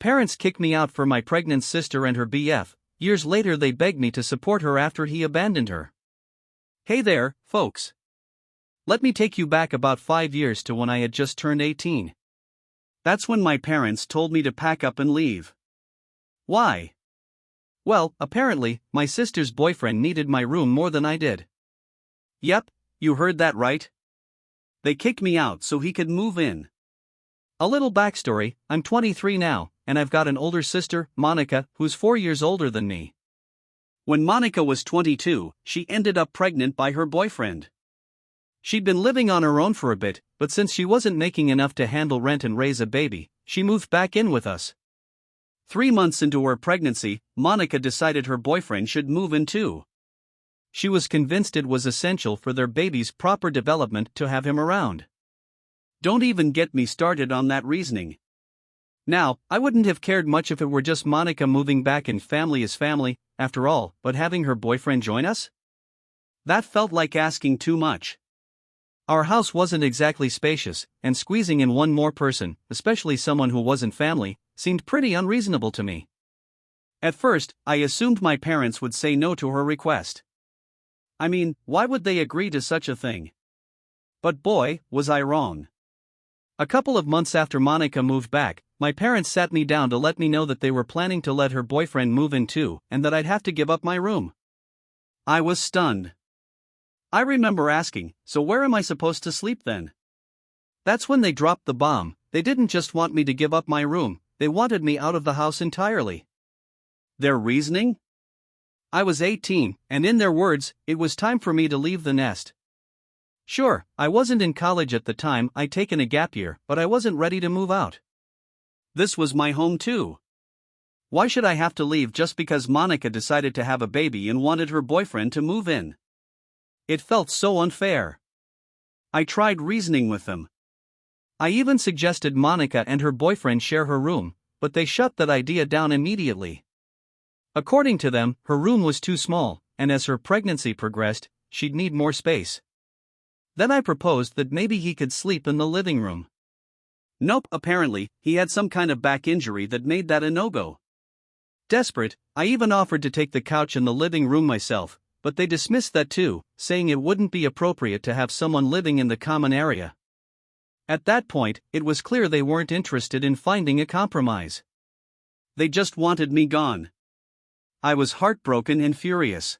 Parents kicked me out for my pregnant sister and her BF. Years later they begged me to support her after he abandoned her. Hey there, folks. Let me take you back about 5 years to when I had just turned 18. That's when my parents told me to pack up and leave. Why? Well, apparently, my sister's boyfriend needed my room more than I did. Yep, you heard that right. They kicked me out so he could move in. A little backstory: I'm 23 now, and I've got an older sister, Monica, who's 4 years older than me. When Monica was 22, she ended up pregnant by her boyfriend. She'd been living on her own for a bit, but since she wasn't making enough to handle rent and raise a baby, she moved back in with us. 3 months into her pregnancy, Monica decided her boyfriend should move in too. She was convinced it was essential for their baby's proper development to have him around. Don't even get me started on that reasoning. Now, I wouldn't have cared much if it were just Monica moving back and family is family, after all, but having her boyfriend join us? That felt like asking too much. Our house wasn't exactly spacious, and squeezing in one more person, especially someone who wasn't family, seemed pretty unreasonable to me. At first, I assumed my parents would say no to her request. I mean, why would they agree to such a thing? But boy, was I wrong. A couple of months after Monica moved back, my parents sat me down to let me know that they were planning to let her boyfriend move in too, and that I'd have to give up my room. I was stunned. I remember asking, so where am I supposed to sleep then? That's when they dropped the bomb. They didn't just want me to give up my room, they wanted me out of the house entirely. Their reasoning? I was 18, and in their words, it was time for me to leave the nest. Sure, I wasn't in college at the time, I'd taken a gap year, but I wasn't ready to move out. This was my home too. Why should I have to leave just because Monica decided to have a baby and wanted her boyfriend to move in? It felt so unfair. I tried reasoning with them. I even suggested Monica and her boyfriend share her room, but they shut that idea down immediately. According to them, her room was too small, and as her pregnancy progressed, she'd need more space. Then I proposed that maybe he could sleep in the living room. Nope, apparently, he had some kind of back injury that made that a no-go. Desperate, I even offered to take the couch in the living room myself, but they dismissed that too, saying it wouldn't be appropriate to have someone living in the common area. At that point, it was clear they weren't interested in finding a compromise. They just wanted me gone. I was heartbroken and furious.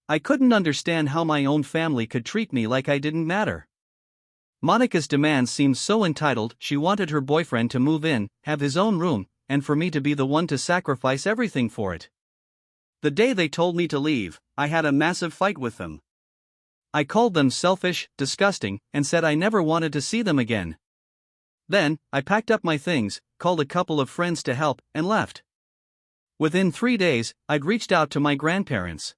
I couldn't understand how my own family could treat me like I didn't matter. Monica's demands seemed so entitled. She wanted her boyfriend to move in, have his own room, and for me to be the one to sacrifice everything for it. The day they told me to leave, I had a massive fight with them. I called them selfish, disgusting, and said I never wanted to see them again. Then, I packed up my things, called a couple of friends to help, and left. Within 3 days, I'd reached out to my grandparents.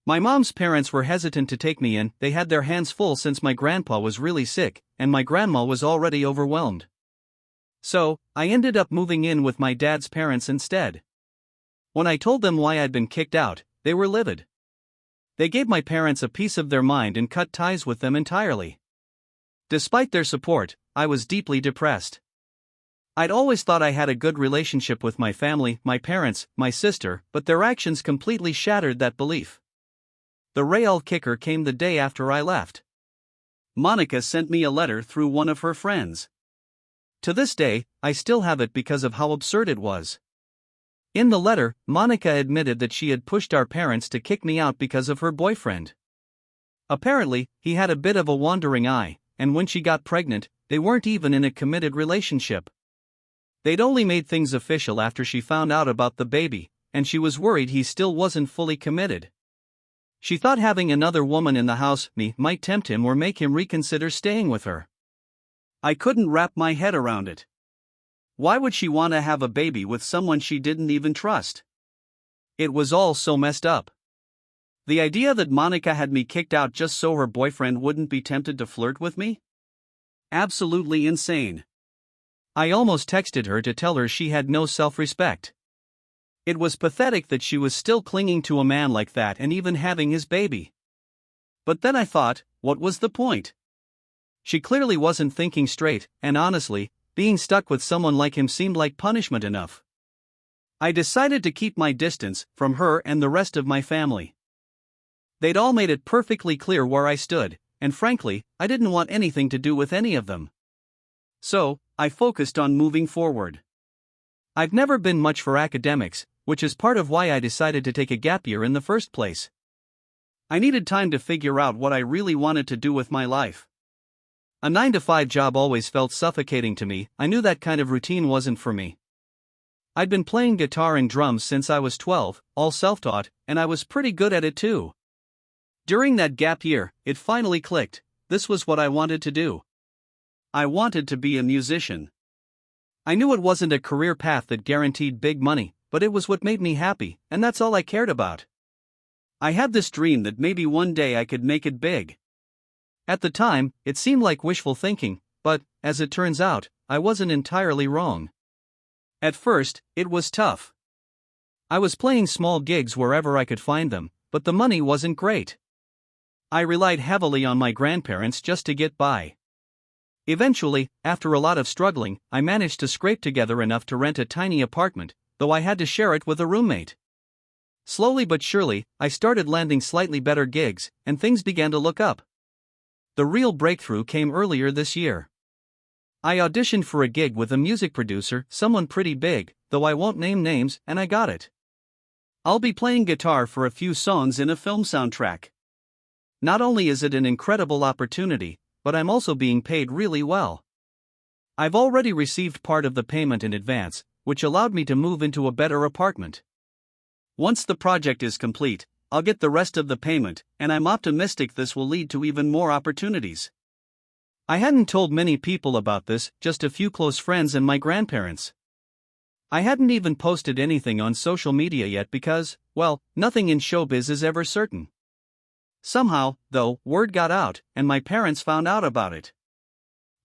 My mom's parents were hesitant to take me in. They had their hands full since my grandpa was really sick, and my grandma was already overwhelmed. So, I ended up moving in with my dad's parents instead. When I told them why I'd been kicked out, they were livid. They gave my parents a piece of their mind and cut ties with them entirely. Despite their support, I was deeply depressed. I'd always thought I had a good relationship with my family, my parents, my sister, but their actions completely shattered that belief. The real kicker came the day after I left. Monica sent me a letter through one of her friends. To this day, I still have it because of how absurd it was. In the letter, Monica admitted that she had pushed our parents to kick me out because of her boyfriend. Apparently, he had a bit of a wandering eye, and when she got pregnant, they weren't even in a committed relationship. They'd only made things official after she found out about the baby, and she was worried he still wasn't fully committed. She thought having another woman in the house might tempt him or make him reconsider staying with her. I couldn't wrap my head around it. Why would she want to have a baby with someone she didn't even trust? It was all so messed up. The idea that Monica had me kicked out just so her boyfriend wouldn't be tempted to flirt with me? Absolutely insane. I almost texted her to tell her she had no self-respect. It was pathetic that she was still clinging to a man like that and even having his baby. But then I thought, what was the point? She clearly wasn't thinking straight, and honestly, being stuck with someone like him seemed like punishment enough. I decided to keep my distance from her and the rest of my family. They'd all made it perfectly clear where I stood, and frankly, I didn't want anything to do with any of them. So, I focused on moving forward. I've never been much for academics, which is part of why I decided to take a gap year in the first place. I needed time to figure out what I really wanted to do with my life. A 9-to-5 job always felt suffocating to me. I knew that kind of routine wasn't for me. I'd been playing guitar and drums since I was 12, all self-taught, and I was pretty good at it too. During that gap year, it finally clicked. This was what I wanted to do. I wanted to be a musician. I knew it wasn't a career path that guaranteed big money, but it was what made me happy, and that's all I cared about. I had this dream that maybe one day I could make it big. At the time, it seemed like wishful thinking, but, as it turns out, I wasn't entirely wrong. At first, it was tough. I was playing small gigs wherever I could find them, but the money wasn't great. I relied heavily on my grandparents just to get by. Eventually, after a lot of struggling, I managed to scrape together enough to rent a tiny apartment, though I had to share it with a roommate. Slowly but surely, I started landing slightly better gigs, and things began to look up. The real breakthrough came earlier this year. I auditioned for a gig with a music producer, someone pretty big, though I won't name names, and I got it. I'll be playing guitar for a few songs in a film soundtrack. Not only is it an incredible opportunity, but I'm also being paid really well. I've already received part of the payment in advance, which allowed me to move into a better apartment. Once the project is complete, I'll get the rest of the payment, and I'm optimistic this will lead to even more opportunities. I hadn't told many people about this, just a few close friends and my grandparents. I hadn't even posted anything on social media yet because, well, nothing in showbiz is ever certain. Somehow, though, word got out, and my parents found out about it.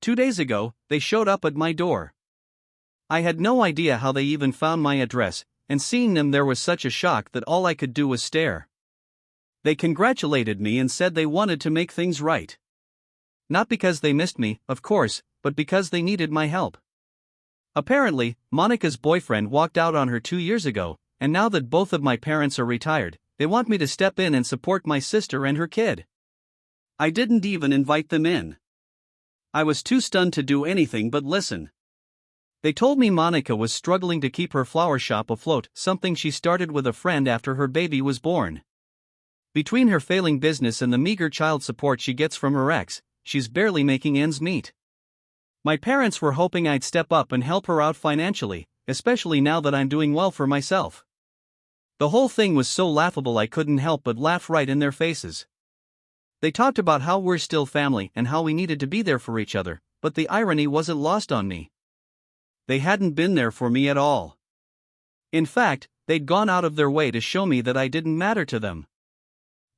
2 days ago, they showed up at my door. I had no idea how they even found my address, and seeing them there was such a shock that all I could do was stare. They congratulated me and said they wanted to make things right. Not because they missed me, of course, but because they needed my help. Apparently, Monica's boyfriend walked out on her 2 years ago, and now that both of my parents are retired, they want me to step in and support my sister and her kid. I didn't even invite them in. I was too stunned to do anything but listen. They told me Monica was struggling to keep her flower shop afloat, something she started with a friend after her baby was born. Between her failing business and the meager child support she gets from her ex, she's barely making ends meet. My parents were hoping I'd step up and help her out financially, especially now that I'm doing well for myself. The whole thing was so laughable I couldn't help but laugh right in their faces. They talked about how we're still family and how we needed to be there for each other, but the irony wasn't lost on me. They hadn't been there for me at all. In fact, they'd gone out of their way to show me that I didn't matter to them.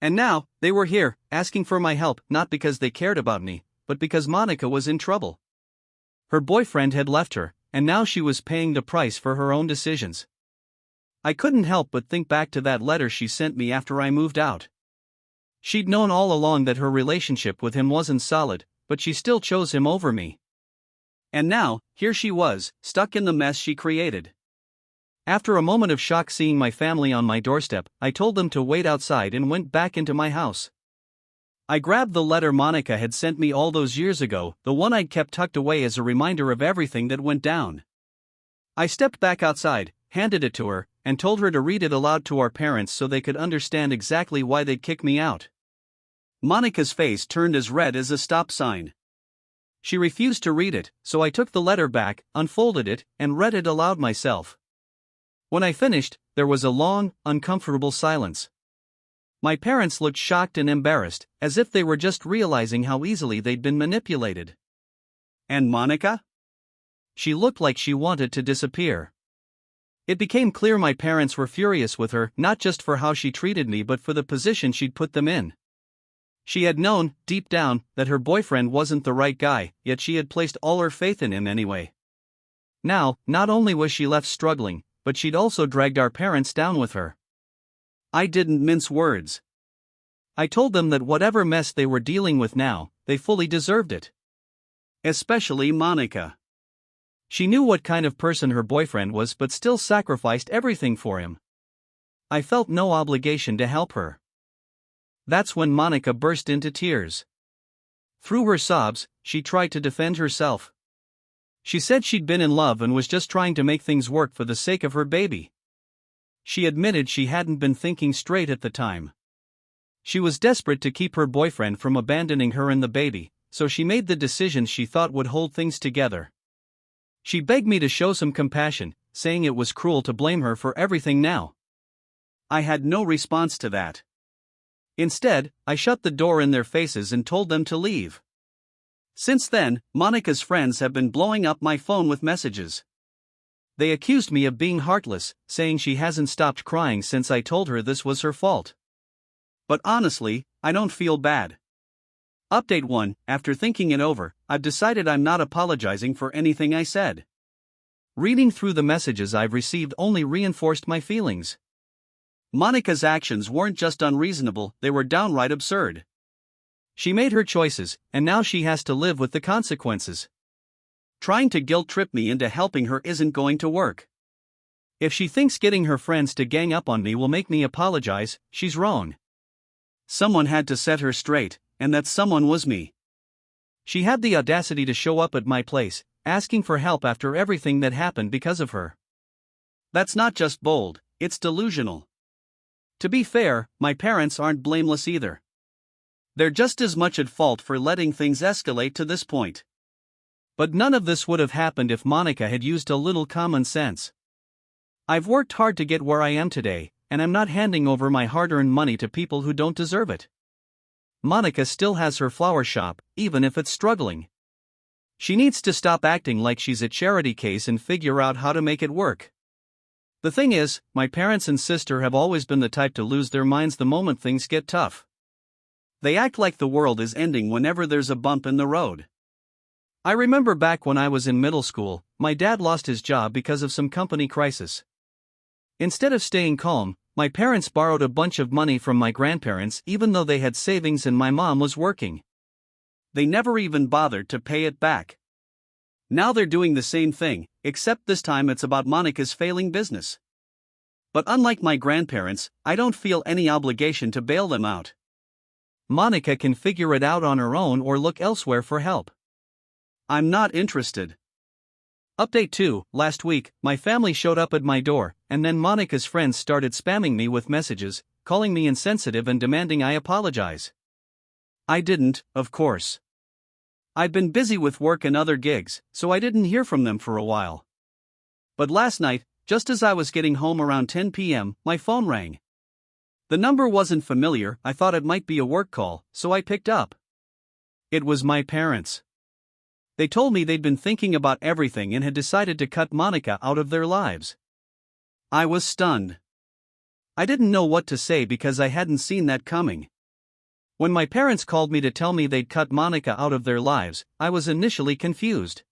And now, they were here, asking for my help, not because they cared about me, but because Monica was in trouble. Her boyfriend had left her, and now she was paying the price for her own decisions. I couldn't help but think back to that letter she sent me after I moved out. She'd known all along that her relationship with him wasn't solid, but she still chose him over me. And now, here she was, stuck in the mess she created. After a moment of shock seeing my family on my doorstep, I told them to wait outside and went back into my house. I grabbed the letter Monica had sent me all those years ago, the one I'd kept tucked away as a reminder of everything that went down. I stepped back outside, handed it to her, and told her to read it aloud to our parents so they could understand exactly why they'd kick me out. Monica's face turned as red as a stop sign. She refused to read it, so I took the letter back, unfolded it, and read it aloud myself. When I finished, there was a long, uncomfortable silence. My parents looked shocked and embarrassed, as if they were just realizing how easily they'd been manipulated. And Monica? She looked like she wanted to disappear. It became clear my parents were furious with her, not just for how she treated me but for the position she'd put them in. She had known, deep down, that her boyfriend wasn't the right guy, yet she had placed all her faith in him anyway. Now, not only was she left struggling, but she'd also dragged our parents down with her. I didn't mince words. I told them that whatever mess they were dealing with now, they fully deserved it. Especially Monica. She knew what kind of person her boyfriend was but still sacrificed everything for him. I felt no obligation to help her. That's when Monica burst into tears. Through her sobs, she tried to defend herself. She said she'd been in love and was just trying to make things work for the sake of her baby. She admitted she hadn't been thinking straight at the time. She was desperate to keep her boyfriend from abandoning her and the baby, so she made the decisions she thought would hold things together. She begged me to show some compassion, saying it was cruel to blame her for everything now. I had no response to that. Instead, I shut the door in their faces and told them to leave. Since then, Monica's friends have been blowing up my phone with messages. They accused me of being heartless, saying she hasn't stopped crying since I told her this was her fault. But honestly, I don't feel bad. Update 1: After thinking it over, I've decided I'm not apologizing for anything I said. Reading through the messages I've received only reinforced my feelings. Monica's actions weren't just unreasonable, they were downright absurd. She made her choices, and now she has to live with the consequences. Trying to guilt-trip me into helping her isn't going to work. If she thinks getting her friends to gang up on me will make me apologize, she's wrong. Someone had to set her straight, and that someone was me. She had the audacity to show up at my place, asking for help after everything that happened because of her. That's not just bold, it's delusional. To be fair, my parents aren't blameless either. They're just as much at fault for letting things escalate to this point. But none of this would have happened if Monica had used a little common sense. I've worked hard to get where I am today, and I'm not handing over my hard-earned money to people who don't deserve it. Monica still has her flower shop, even if it's struggling. She needs to stop acting like she's a charity case and figure out how to make it work. The thing is, my parents and sister have always been the type to lose their minds the moment things get tough. They act like the world is ending whenever there's a bump in the road. I remember back when I was in middle school, my dad lost his job because of some company crisis. Instead of staying calm, my parents borrowed a bunch of money from my grandparents even though they had savings and my mom was working. They never even bothered to pay it back. Now they're doing the same thing, except this time it's about Monica's failing business. But unlike my grandparents, I don't feel any obligation to bail them out. Monica can figure it out on her own or look elsewhere for help. I'm not interested. Update 2: Last week, my family showed up at my door, and then Monica's friends started spamming me with messages, calling me insensitive and demanding I apologize. I didn't, of course. I'd been busy with work and other gigs, so I didn't hear from them for a while. But last night, just as I was getting home around 10 p.m., my phone rang. The number wasn't familiar, I thought it might be a work call, so I picked up. It was my parents. They told me they'd been thinking about everything and had decided to cut Monica out of their lives. I was stunned. I didn't know what to say because I hadn't seen that coming. When my parents called me to tell me they'd cut Monica out of their lives, I was initially confused.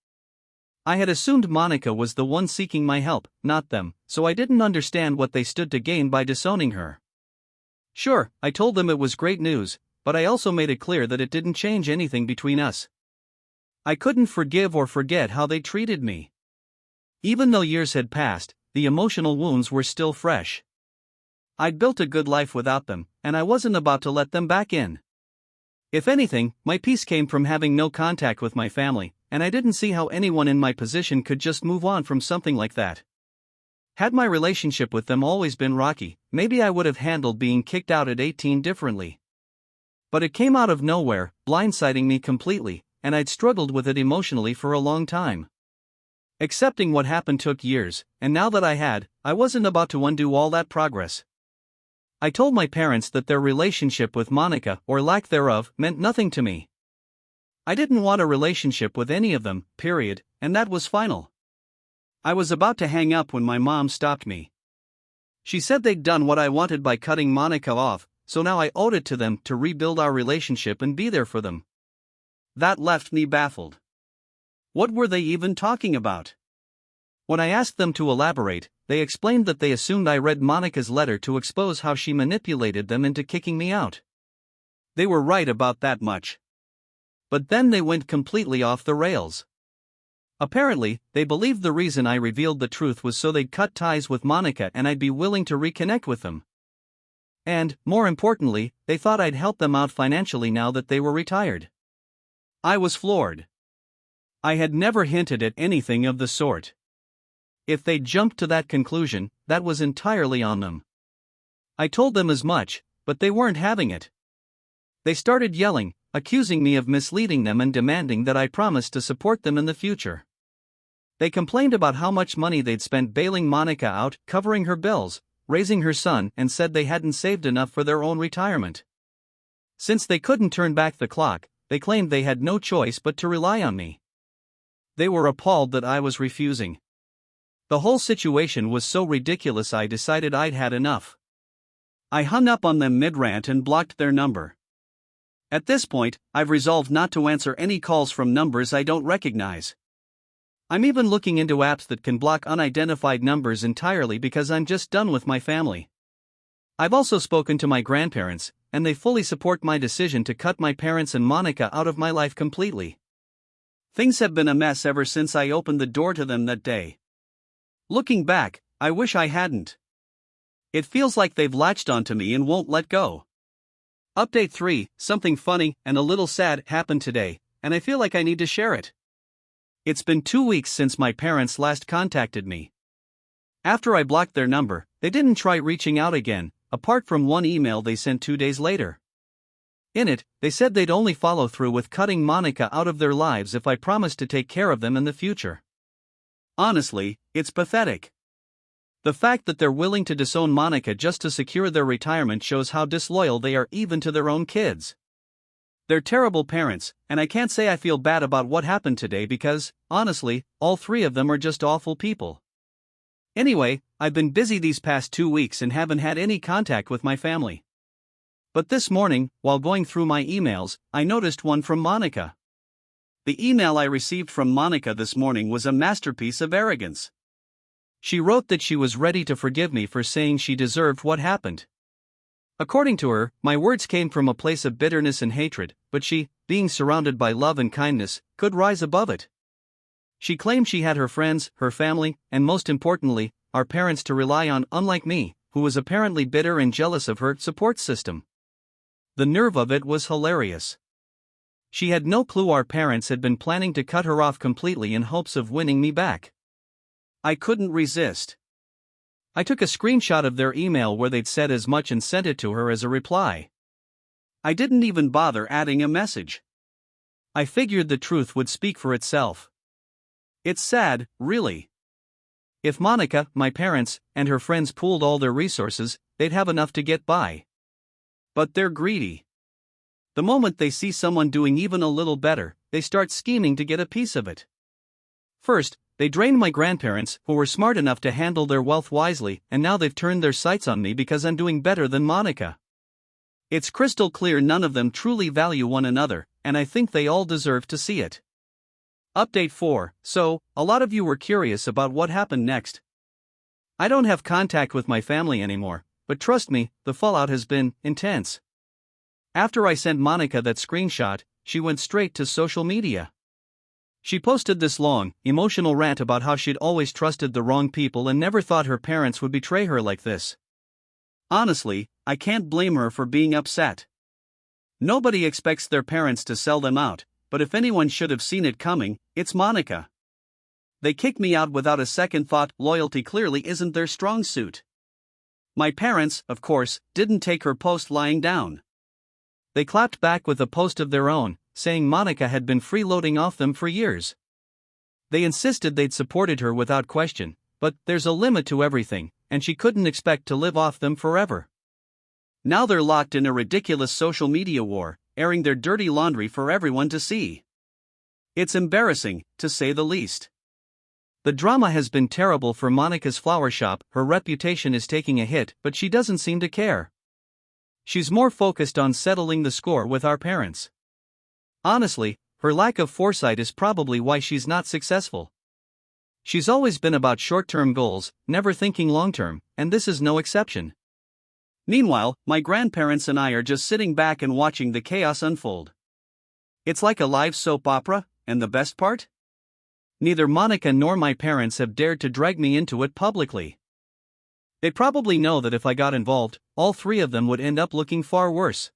I had assumed Monica was the one seeking my help, not them, so I didn't understand what they stood to gain by disowning her. Sure, I told them it was great news, but I also made it clear that it didn't change anything between us. I couldn't forgive or forget how they treated me. Even though years had passed, the emotional wounds were still fresh. I'd built a good life without them, and I wasn't about to let them back in. If anything, my peace came from having no contact with my family, and I didn't see how anyone in my position could just move on from something like that. Had my relationship with them always been rocky, maybe I would have handled being kicked out at 18 differently. But it came out of nowhere, blindsiding me completely, and I'd struggled with it emotionally for a long time. Accepting what happened took years, and now that I wasn't about to undo all that progress. I told my parents that their relationship with Monica, or lack thereof, meant nothing to me. I didn't want a relationship with any of them, period, and that was final. I was about to hang up when my mom stopped me. She said they'd done what I wanted by cutting Monica off, so now I owed it to them to rebuild our relationship and be there for them. That left me baffled. What were they even talking about? When I asked them to elaborate, they explained that they assumed I read Monica's letter to expose how she manipulated them into kicking me out. They were right about that much. But then they went completely off the rails. Apparently, they believed the reason I revealed the truth was so they'd cut ties with Monica and I'd be willing to reconnect with them. And, more importantly, they thought I'd help them out financially now that they were retired. I was floored. I had never hinted at anything of the sort. If they'd jumped to that conclusion, that was entirely on them. I told them as much, but they weren't having it. They started yelling, accusing me of misleading them and demanding that I promise to support them in the future. They complained about how much money they'd spent bailing Monica out, covering her bills, raising her son, and said they hadn't saved enough for their own retirement. Since they couldn't turn back the clock, they claimed they had no choice but to rely on me. They were appalled that I was refusing. The whole situation was so ridiculous I decided I'd had enough. I hung up on them mid-rant and blocked their number. At this point, I've resolved not to answer any calls from numbers I don't recognize. I'm even looking into apps that can block unidentified numbers entirely because I'm just done with my family. I've also spoken to my grandparents, and they fully support my decision to cut my parents and Monica out of my life completely. Things have been a mess ever since I opened the door to them that day. Looking back, I wish I hadn't. It feels like they've latched onto me and won't let go. Update 3, something funny and a little sad happened today, and I feel like I need to share it. It's been 2 weeks since my parents last contacted me. After I blocked their number, they didn't try reaching out again, apart from one email they sent 2 days later. In it, they said they'd only follow through with cutting Monica out of their lives if I promised to take care of them in the future. Honestly, it's pathetic. The fact that they're willing to disown Monica just to secure their retirement shows how disloyal they are even to their own kids. They're terrible parents, and I can't say I feel bad about what happened today because, honestly, all 3 of them are just awful people. Anyway, I've been busy these past 2 weeks and haven't had any contact with my family. But this morning, while going through my emails, I noticed one from Monica. The email I received from Monica this morning was a masterpiece of arrogance. She wrote that she was ready to forgive me for saying she deserved what happened. According to her, my words came from a place of bitterness and hatred, but she, being surrounded by love and kindness, could rise above it. She claimed she had her friends, her family, and most importantly, our parents to rely on, unlike me, who was apparently bitter and jealous of her support system. The nerve of it was hilarious. She had no clue our parents had been planning to cut her off completely in hopes of winning me back. I couldn't resist. I took a screenshot of their email where they'd said as much and sent it to her as a reply. I didn't even bother adding a message. I figured the truth would speak for itself. It's sad, really. If Monica, my parents, and her friends pooled all their resources, they'd have enough to get by. But they're greedy. The moment they see someone doing even a little better, they start scheming to get a piece of it. First, they drained my grandparents, who were smart enough to handle their wealth wisely, and now they've turned their sights on me because I'm doing better than Monica. It's crystal clear none of them truly value one another, and I think they all deserve to see it. Update 4, so, a lot of you were curious about what happened next. I don't have contact with my family anymore, but trust me, the fallout has been intense. After I sent Monica that screenshot, she went straight to social media. She posted this long, emotional rant about how she'd always trusted the wrong people and never thought her parents would betray her like this. Honestly, I can't blame her for being upset. Nobody expects their parents to sell them out, but if anyone should have seen it coming, it's Monica. They kicked me out without a second thought. Loyalty clearly isn't their strong suit. My parents, of course, didn't take her post lying down. They clapped back with a post of their own, saying Monica had been freeloading off them for years. They insisted they'd supported her without question, but there's a limit to everything, and she couldn't expect to live off them forever. Now they're locked in a ridiculous social media war, airing their dirty laundry for everyone to see. It's embarrassing, to say the least. The drama has been terrible for Monica's flower shop. Her reputation is taking a hit, but she doesn't seem to care. She's more focused on settling the score with our parents. Honestly, her lack of foresight is probably why she's not successful. She's always been about short-term goals, never thinking long-term, and this is no exception. Meanwhile, my grandparents and I are just sitting back and watching the chaos unfold. It's like a live soap opera, and the best part? Neither Monica nor my parents have dared to drag me into it publicly. They probably know that if I got involved, all three of them would end up looking far worse.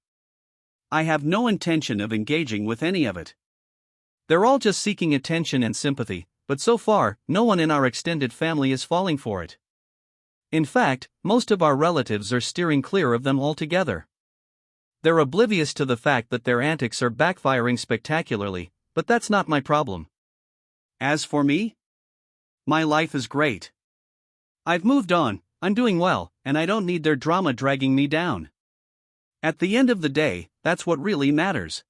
I have no intention of engaging with any of it. They're all just seeking attention and sympathy, but so far, no one in our extended family is falling for it. In fact, most of our relatives are steering clear of them altogether. They're oblivious to the fact that their antics are backfiring spectacularly, but that's not my problem. As for me, my life is great. I've moved on, I'm doing well, and I don't need their drama dragging me down. At the end of the day, that's what really matters.